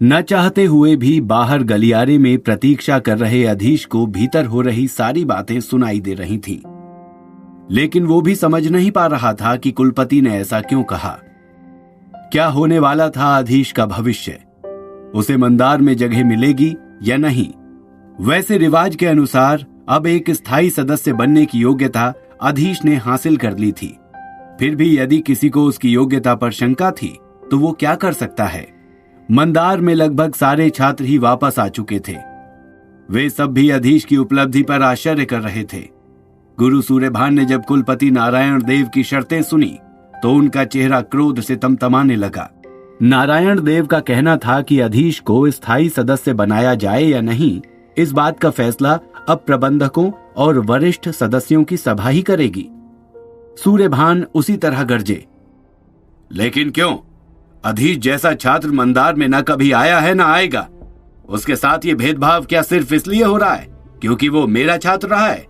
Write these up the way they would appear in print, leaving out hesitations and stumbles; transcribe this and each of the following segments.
न चाहते हुए भी बाहर गलियारे में प्रतीक्षा कर रहे अधीश को भीतर हो रही सारी बातें सुनाई दे रही थीं। लेकिन वो भी समझ नहीं पा रहा था कि कुलपति ने ऐसा क्यों कहा। क्या होने वाला था अधीश का भविष्य? उसे मंदार में जगह मिलेगी या नहीं? वैसे रिवाज के अनुसार अब एक स्थायी सदस्य बनने की योग्यता अधीश ने हासिल कर ली थी। फिर भी यदि किसी को उसकी योग्यता पर शंका थी तो वो क्या कर सकता है? मंदार में लगभग सारे छात्र ही वापस आ चुके थे। वे सब भी अधीश की उपलब्धि पर आश्चर्य कर रहे थे। गुरु सूर्यभान ने जब कुलपति नारायण देव की शर्तें सुनी तो उनका चेहरा क्रोध से तमतमाने लगा। नारायण देव का कहना था कि अधीश को स्थायी सदस्य बनाया जाए या नहीं, इस बात का फैसला अब प्रबंधकों और वरिष्ठ सदस्यों की सभा ही करेगी। सूर्यभान उसी तरह गरजे, लेकिन क्यों? अधीश जैसा छात्र मंदार में न कभी आया है न आएगा। उसके साथ ये भेदभाव क्या सिर्फ इसलिए हो रहा है क्योंकि वो मेरा छात्र रहा है?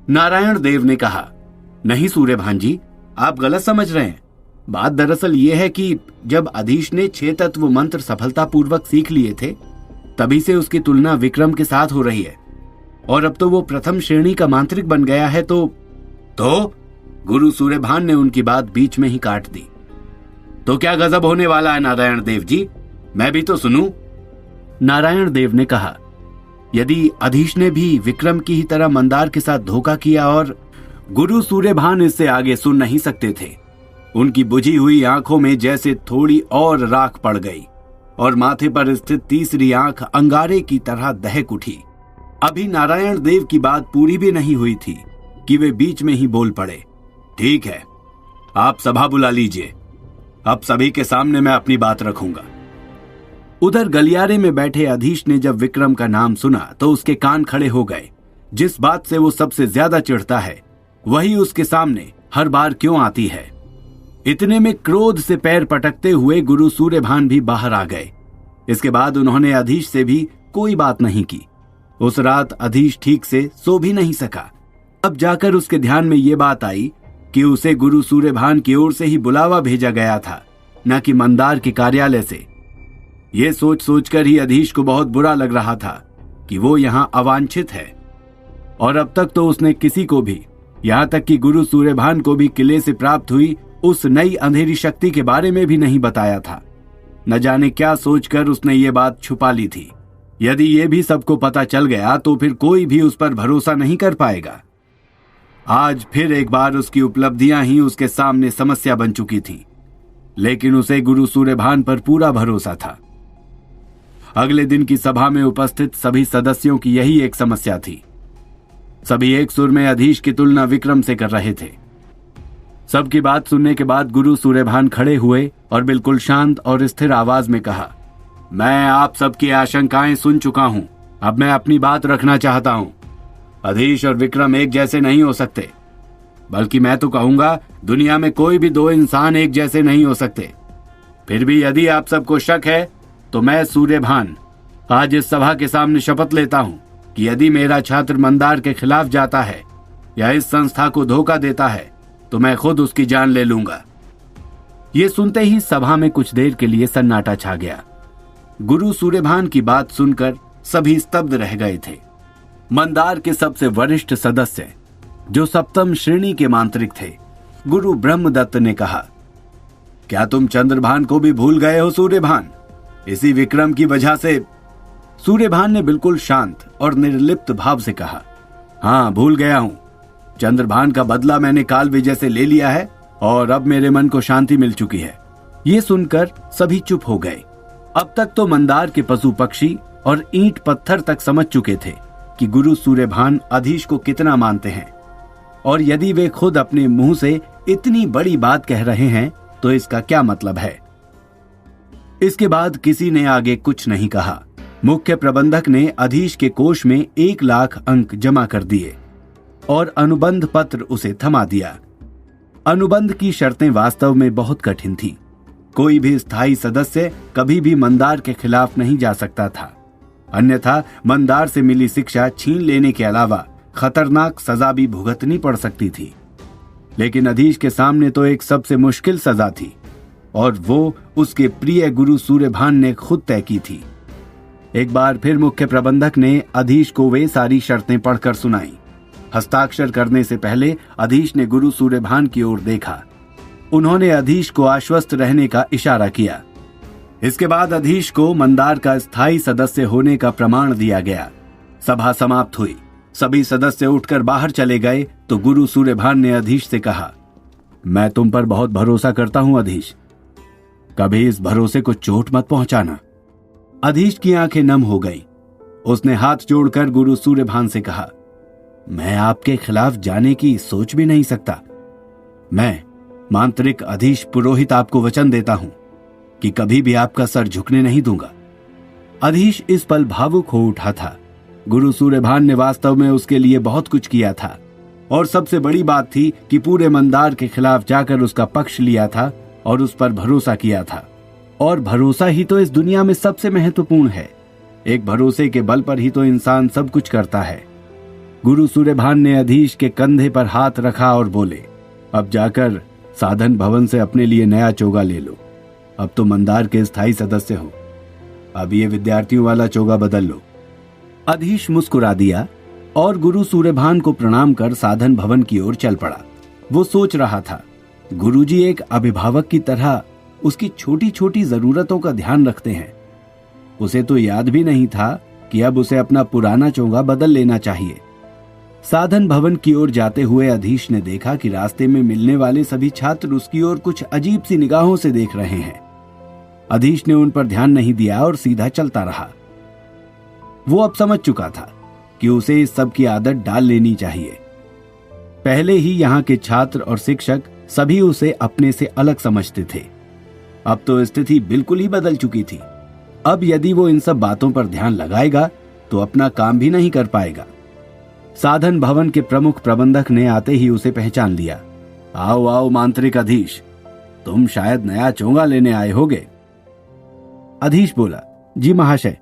नारायण देव ने कहा, नहीं सूर्यभान जी, आप गलत समझ रहे हैं। बात दरअसल ये है कि जब अधीश ने 6 तत्व मंत्र सफलतापूर्वक सीख लिए थे तभी से उसकी तुलना विक्रम के साथ हो रही है और अब तो वो प्रथम श्रेणी का मांत्रिक बन गया है। तो गुरु सूर्यभान ने उनकी बात बीच में ही काट दी। तो क्या गजब होने वाला है नारायण देव जी? मैं भी तो सुनूं। नारायण देव ने कहा, यदि अधीश ने भी विक्रम की ही तरह मंदार के साथ धोखा किया और गुरु सूर्यभान इससे आगे सुन नहीं सकते थे। उनकी बुझी हुई आंखों में जैसे थोड़ी और राख पड़ गई और माथे पर स्थित तीसरी आंख अंगारे की तरह दहक उठी। अभी नारायण देव की बात पूरी भी नहीं हुई थी कि वे बीच में ही बोल पड़े, ठीक है, आप सभा बुला लीजिए। अब सभी के सामने मैं अपनी बात रखूंगा। उधर गलियारे में बैठे अधीश ने जब विक्रम का नाम सुना तो उसके कान खड़े हो गए। जिस बात से वो सबसे ज्यादा चिढ़ता है वही उसके सामने हर बार क्यों आती है। इतने में क्रोध से पैर पटकते हुए गुरु सूर्यभान भी बाहर आ गए। इसके बाद उन्होंने अधीश से भी कोई बात नहीं की। उस रात अधीश ठीक से सो भी नहीं सका। अब जाकर उसके ध्यान में ये बात आई कि उसे गुरु सूर्यभान की ओर से ही बुलावा भेजा गया था, न कि मंदार के कार्यालय से। यह सोच सोचकर ही अधीश को बहुत बुरा लग रहा था कि वो यहां अवांछित है और अब तक तो उसने किसी को भी, यहां तक कि गुरु सूर्यभान को भी किले से प्राप्त हुई उस नई अंधेरी शक्ति के बारे में भी नहीं बताया था। न जाने क्या सोचकर उसने ये बात छुपा ली थी। यदि ये भी सबको पता चल गया तो फिर कोई भी उस पर भरोसा नहीं कर पाएगा। आज फिर एक बार उसकी उपलब्धियां ही उसके सामने समस्या बन चुकी थी, लेकिन उसे गुरु सूर्यभान पर पूरा भरोसा था। अगले दिन की सभा में उपस्थित सभी सदस्यों की यही एक समस्या थी। सभी एक सुर में अधीश की तुलना विक्रम से कर रहे थे। सबकी बात सुनने के बाद गुरु सूर्यभान खड़े हुए और बिल्कुल शांत और स्थिर आवाज में कहा, मैं आप सबकी आशंकाएं सुन चुका हूं। अब मैं अपनी बात रखना चाहता हूं। अधीश और विक्रम एक जैसे नहीं हो सकते, बल्कि मैं तो कहूंगा दुनिया में कोई भी 2 इंसान एक जैसे नहीं हो सकते। फिर भी यदि आप सबको शक है तो मैं सूर्यभान आज इस सभा के सामने शपथ लेता हूं कि यदि मेरा छात्र मंदार के खिलाफ जाता है या इस संस्था को धोखा देता है तो मैं खुद उसकी जान ले लूंगा। ये सुनते ही सभा में कुछ देर के लिए सन्नाटा छा गया। गुरु सूर्यभान की बात सुनकर सभी स्तब्ध रह गए थे। मंदार के सबसे वरिष्ठ सदस्य, जो 7वीं श्रेणी के मांत्रिक थे, गुरु ब्रह्मदत्त ने कहा, क्या तुम चंद्रभान को भी भूल गए हो सूर्यभान? इसी विक्रम की वजह से। सूर्यभान ने बिल्कुल शांत और निर्लिप्त भाव से कहा, हाँ, भूल गया हूं। चंद्रभान का बदला मैंने काल विजय से ले लिया है और अब मेरे मन को शांति मिल चुकी है। ये सुनकर सभी चुप हो गए। अब तक तो मंदार के पशु पक्षी और ईंट पत्थर तक समझ चुके थे कि गुरु सूर्यभान अधीश को कितना मानते हैं, और यदि वे खुद अपने मुंह से इतनी बड़ी बात कह रहे हैं तो इसका क्या मतलब है। इसके बाद किसी ने आगे कुछ नहीं कहा। मुख्य प्रबंधक ने अधीश के कोष में 1 लाख अंक जमा कर दिए और अनुबंध पत्र उसे थमा दिया। अनुबंध की शर्तें वास्तव में बहुत कठिन थी। कोई भी स्थायी सदस्य कभी भी मंदार के खिलाफ नहीं जा सकता था, अन्यथा मंदार से मिली शिक्षा छीन लेने के अलावा खतरनाक सजा भी भुगतनी पड़ सकती थी। लेकिन अधीश के सामने तो एक सबसे मुश्किल सजा थी। और वो उसके प्रिय गुरु सूर्यभान ने खुद तय की थी। एक बार फिर मुख्य प्रबंधक ने अधीश को वे सारी शर्तें पढ़कर सुनाई। हस्ताक्षर करने से पहले अधीश ने गुरु सूर्यभान की ओर देखा। उन्होंने अधीश को आश्वस्त रहने का इशारा किया। इसके बाद अधीश को मंदार का स्थायी सदस्य होने का प्रमाण दिया गया। सभा समाप्त हुई। सभी सदस्य उठकर बाहर चले गए तो गुरु सूर्यभान ने अधीश से कहा, मैं तुम पर बहुत भरोसा करता हूं अधीश, कभी इस भरोसे को चोट मत पहुंचाना। अधीश की आंखें नम हो गईं। उसने हाथ जोड़कर गुरु सूर्यभान से कहा, मैं आपके खिलाफ जाने की सोच भी नहीं सकता। मैं मांत्रिक अधीश पुरोहित आपको वचन देता हूं कि कभी भी आपका सर झुकने नहीं दूंगा। अधीश इस पल भावुक हो उठा था। गुरु सूर्यभान ने वास्तव में उसके लिए बहुत कुछ किया था और सबसे बड़ी बात थी कि पूरे मंदार के खिलाफ जाकर उसका पक्ष लिया था और उस पर भरोसा किया था। और भरोसा ही तो इस दुनिया में सबसे महत्वपूर्ण है। एक भरोसे के बल पर ही तो इंसान सब कुछ करता है। गुरु सूर्यभान ने अधीश के कंधे पर हाथ रखा और बोले, अब जाकर साधन भवन से अपने लिए नया चोगा ले लो। अब तो मंदार के स्थायी सदस्य हो। अब ये विद्यार्थियों वाला चोगा बदल लो। अधीश मुस्कुरा दिया और गुरु सूर्यभान को प्रणाम कर साधन भवन की ओर चल पड़ा। वो सोच रहा था, गुरुजी एक अभिभावक की तरह उसकी छोटी छोटी जरूरतों का ध्यान रखते हैं। उसे तो याद भी नहीं था कि अब उसे अपना पुराना चोगा बदल लेना चाहिए। साधन भवन की ओर जाते हुए अधीश ने देखा कि रास्ते में मिलने वाले सभी छात्र उसकी ओर कुछ अजीब सी निगाहों से देख रहे हैं। अधीश ने उन पर ध्यान नहीं दिया और सीधा चलता रहा। वो अब समझ चुका था कि उसे इस सब की आदत डाल लेनी चाहिए। पहले ही यहाँ के छात्र और शिक्षक सभी उसे अपने से अलग समझते थे। अब तो स्थिति बिल्कुल ही बदल चुकी थी। अब यदि वो इन सब बातों पर ध्यान लगाएगा तो अपना काम भी नहीं कर पाएगा। साधन भवन के प्रमुख प्रबंधक ने आते ही उसे पहचान लिया। आओ आओ मांत्रिक अधीश, तुम शायद नया चोगा लेने आए होगे। अधीश बोला, जी महाशय।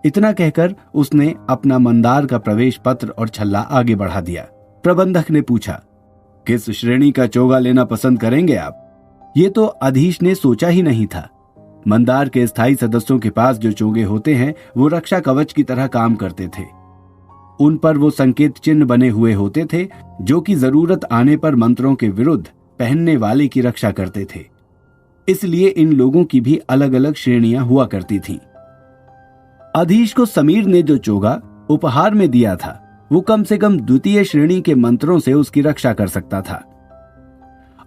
इतना कहकर उसने अपना मंदार का प्रवेश पत्र और छल्ला आगे बढ़ा दिया। प्रबंधक ने पूछा, किस श्रेणी का चोगा लेना पसंद करेंगे आप? ये तो अधीश ने सोचा ही नहीं था। मंदार के स्थायी सदस्यों के पास जो चोगे होते हैं वो रक्षा कवच की तरह काम करते थे। उन पर वो संकेत चिन्ह बने हुए होते थे जो कि जरूरत आने पर मंत्रों के विरुद्ध पहनने वाले की रक्षा करते थे। इसलिए इन लोगों की भी अलग अलग श्रेणियां हुआ करती थीं। अधीश को समीर ने जो चोगा उपहार में दिया था वो कम से कम द्वितीय श्रेणी के मंत्रों से उसकी रक्षा कर सकता था।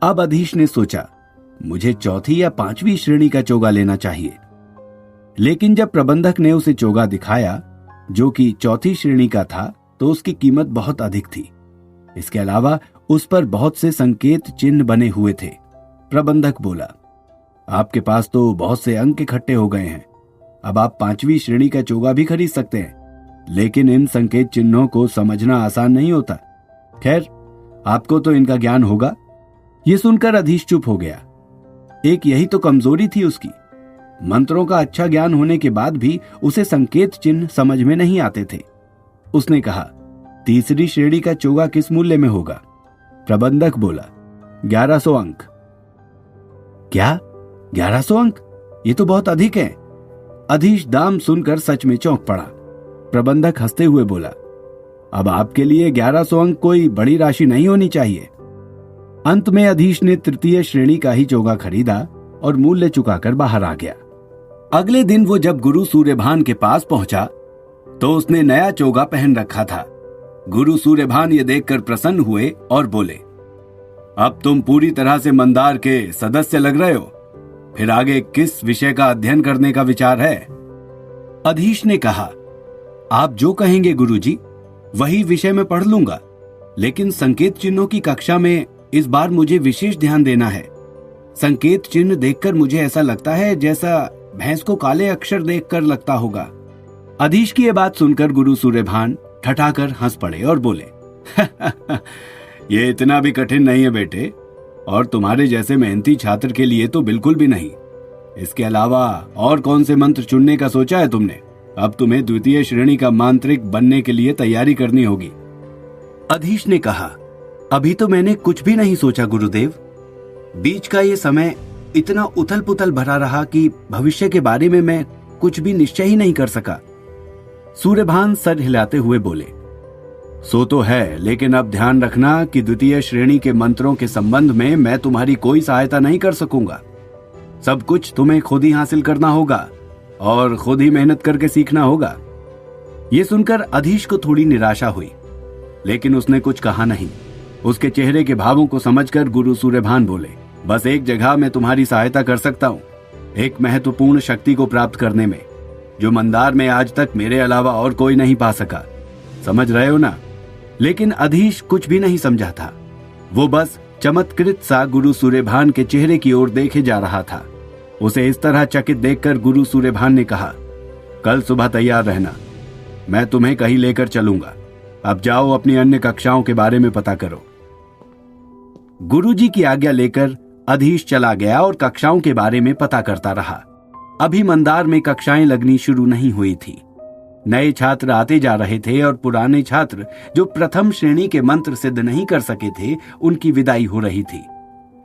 अब अधीश ने सोचा, मुझे चौथी या पांचवी श्रेणी का चोगा लेना चाहिए। लेकिन जब प्रबंधक ने उसे चोगा दिखाया जो कि चौथी श्रेणी का था तो उसकी कीमत बहुत अधिक थी। इसके अलावा उस पर बहुत से संकेत चिन्ह बने हुए थे। प्रबंधक बोला, आपके पास तो बहुत से अंक इकट्ठे हो गए हैं। अब आप पांचवी श्रेणी का चोगा भी खरीद सकते हैं, लेकिन इन संकेत चिन्हों को समझना आसान नहीं होता। खैर, आपको तो इनका ज्ञान होगा। ये सुनकर अधीश चुप हो गया। एक यही तो कमजोरी थी उसकी। मंत्रों का अच्छा ज्ञान होने के बाद भी उसे संकेत चिन्ह समझ में नहीं आते थे। उसने कहा, तीसरी श्रेणी का चोगा किस मूल्य में होगा? प्रबंधक बोला, 1100 अंक। क्या 1100 अंक? ये तो बहुत अधिक है। अधीश दाम सुनकर सच में चौंक पड़ा। प्रबंधक हंसते हुए बोला, अब आपके लिए 1100 अंक कोई बड़ी राशि नहीं होनी चाहिए। अंत में अधीश ने तृतीय श्रेणी का ही चोगा खरीदा और मूल्य चुकाकर बाहर आ गया। अगले दिन वो जब गुरु सूर्यभान के पास पहुंचा तो उसने नया चोगा पहन रखा था। गुरु सूर्यभान ये देखकर प्रसन्न हुए और बोले, अब तुम पूरी तरह से मंदार के सदस्य लग रहे हो। फिर आगे किस विषय का अध्ययन करने का विचार है? अधीश ने कहा, आप जो कहेंगे गुरुजी, वही विषय में पढ़ लूंगा, लेकिन संकेत चिन्हों की कक्षा में इस बार मुझे विशेष ध्यान देना है। संकेत चिन्ह देखकर मुझे ऐसा लगता है जैसा भैंस को काले अक्षर देखकर लगता होगा। अधीश की ये बात सुनकर गुरु सूर्यभान ठठाकर हंस पड़े और बोले, ये इतना भी कठिन नहीं है बेटे, और तुम्हारे जैसे मेहनती छात्र के लिए तो बिल्कुल भी नहीं। इसके अलावा और कौन से मंत्र चुनने का सोचा है तुमने? अब तुम्हें द्वितीय श्रेणी का मांत्रिक बनने के लिए तैयारी करनी होगी। अधीश ने कहा, अभी तो मैंने कुछ भी नहीं सोचा गुरुदेव। बीच का ये समय इतना उथल पुथल भरा रहा कि भविष्य के बारे में मैं कुछ भी निश्चय ही नहीं कर सका। सूर्यभान सर हिलाते हुए बोले, सो तो है, लेकिन अब ध्यान रखना कि द्वितीय श्रेणी के मंत्रों के संबंध में मैं तुम्हारी कोई सहायता नहीं कर सकूंगा। सब कुछ तुम्हें खुद ही हासिल करना होगा और खुद ही मेहनत करके सीखना होगा। यह सुनकर अधीश को थोड़ी निराशा हुई, लेकिन उसने कुछ कहा नहीं। उसके चेहरे के भावों को समझकर गुरु सूर्यभान बोले, बस एक जगह मैं तुम्हारी सहायता कर सकता हूं, एक महत्वपूर्ण शक्ति को प्राप्त करने में, जो मंदार में आज तक मेरे अलावा और कोई नहीं पा सका। समझ रहे हो ना? लेकिन अधीश कुछ भी नहीं समझा था। वो बस चमत्कृत सा गुरु सूर्यभान के चेहरे की ओर देखे जा रहा था। उसे इस तरह चकित देखकर गुरु सूर्यभान ने कहा, कल सुबह तैयार रहना, मैं तुम्हें कहीं लेकर चलूंगा। अब जाओ, अपनी अन्य कक्षाओं के बारे में पता करो। गुरुजी की आज्ञा लेकर अधीश चला गया और कक्षाओं के बारे में पता करता रहा। अभी मंदार में कक्षाएं लगनी शुरू नहीं हुई थी। नए छात्र आते जा रहे थे और पुराने छात्र जो प्रथम श्रेणी के मंत्र सिद्ध नहीं कर सके थे, उनकी विदाई हो रही थी।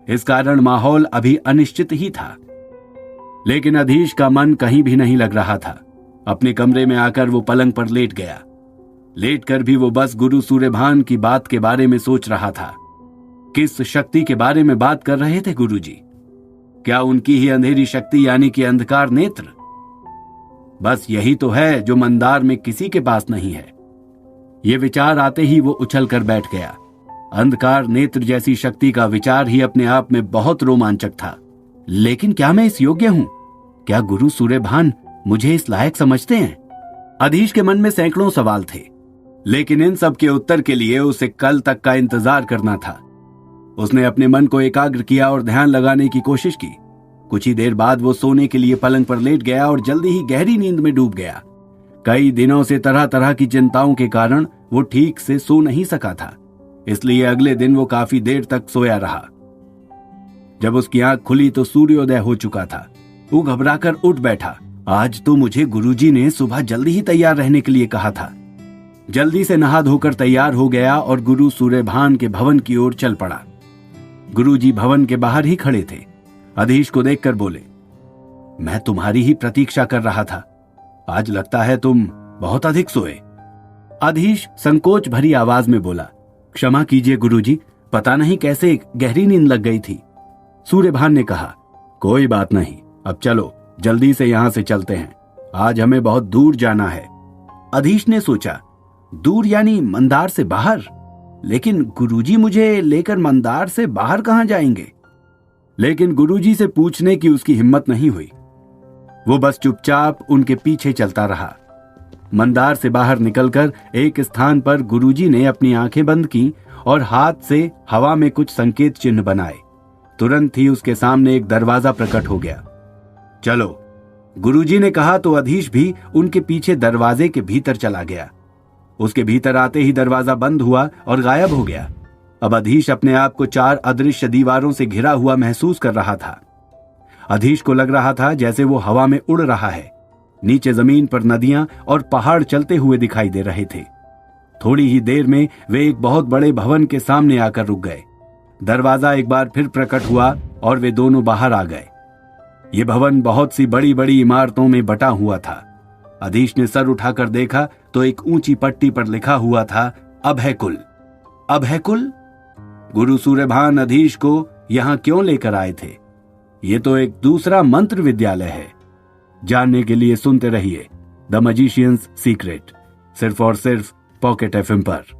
इस कारण माहौल अभी अनिश्चित ही था। लेकिन अधीश का मन कहीं भी नहीं लग रहा था। अपने कमरे में आकर वो पलंग पर लेट गया। लेटकर भी वो बस गुरु सूर्यभान की बात के बारे में सोच रहा था। किस शक्ति के बारे में बात कर रहे थे गुरुजी? क्या उनकी ही अंधेरी शक्ति यानी कि अंधकार नेत्र? बस यही तो है जो मंदार में किसी के पास नहीं है। ये विचार आते ही वो उछल कर बैठ गया। अंधकार नेत्र जैसी शक्ति का विचार ही अपने आप में बहुत रोमांचक था। लेकिन क्या मैं इस योग्य हूं? क्या गुरु सूर्यभान मुझे इस लायक समझते हैं? अधीश के मन में सैकड़ों सवाल थे, लेकिन इन सब के उत्तर के लिए उसे कल तक का इंतजार करना था। उसने अपने मन को एकाग्र किया और ध्यान लगाने की कोशिश की। कुछ ही देर बाद वो सोने के लिए पलंग पर लेट गया और जल्दी ही गहरी नींद में डूब गया। कई दिनों से तरह तरह की चिंताओं के कारण वो ठीक से सो नहीं सका था, इसलिए अगले दिन वो काफी देर तक सोया रहा। जब उसकी आंख खुली तो सूर्योदय हो चुका था। वो घबराकर उठ बैठा। आज तो मुझे गुरुजी ने सुबह जल्दी ही तैयार रहने के लिए कहा था। जल्दी से नहा धोकर तैयार हो गया और गुरु सूर्यभान के भवन की ओर चल पड़ा। गुरुजी भवन के बाहर ही खड़े थे। अधीश को देखकर बोले, मैं तुम्हारी ही प्रतीक्षा कर रहा था। आज लगता है तुम बहुत अधिक सोए। अधीश संकोच भरी आवाज में बोला, क्षमा कीजिए गुरुजी, पता नहीं कैसे गहरी नींद लग गई थी। सूर्यभान ने कहा, कोई बात नहीं, अब चलो जल्दी से यहां से चलते हैं, आज हमें बहुत दूर जाना है। अधीश ने सोचा, दूर यानी मंदार से बाहर? लेकिन गुरुजी मुझे लेकर मंदार से बाहर कहां जाएंगे? लेकिन गुरुजी से पूछने की उसकी हिम्मत नहीं हुई। वो बस चुपचाप उनके पीछे चलता रहा। मंदार से बाहर निकलकर एक स्थान पर गुरुजी ने अपनी आंखें बंद की और हाथ से हवा में कुछ संकेत चिन्ह बनाए। तुरंत ही उसके सामने एक दरवाजा प्रकट हो गया। चलो, गुरुजी ने कहा तो अधीश भी उनके पीछे दरवाजे के भीतर चला गया। उसके भीतर आते ही दरवाजा बंद हुआ और गायब हो गया। अब अधीश अपने आप को 4 अदृश्य दीवारों से घिरा हुआ महसूस कर रहा था। अधीश को लग रहा था जैसे वो हवा में उड़ रहा है। नीचे जमीन पर नदियां और पहाड़ चलते हुए दिखाई दे रहे थे। थोड़ी ही देर में वे एक बहुत बड़े भवन के सामने आकर रुक गए। दरवाजा एक बार फिर प्रकट हुआ और वे दोनों बाहर आ गए। ये भवन बहुत सी बड़ी बड़ी इमारतों में बटा हुआ था। अधीश ने सर उठाकर देखा तो एक ऊंची पट्टी पर लिखा हुआ था, अभयकुल। अभयकुल? गुरु सूर्यभान अधीश को यहां क्यों लेकर आए थे? ये तो एक दूसरा मंत्र विद्यालय है। जानने के लिए सुनते रहिए द मैजिशियंस सीक्रेट, सिर्फ और सिर्फ पॉकेट एफएम पर।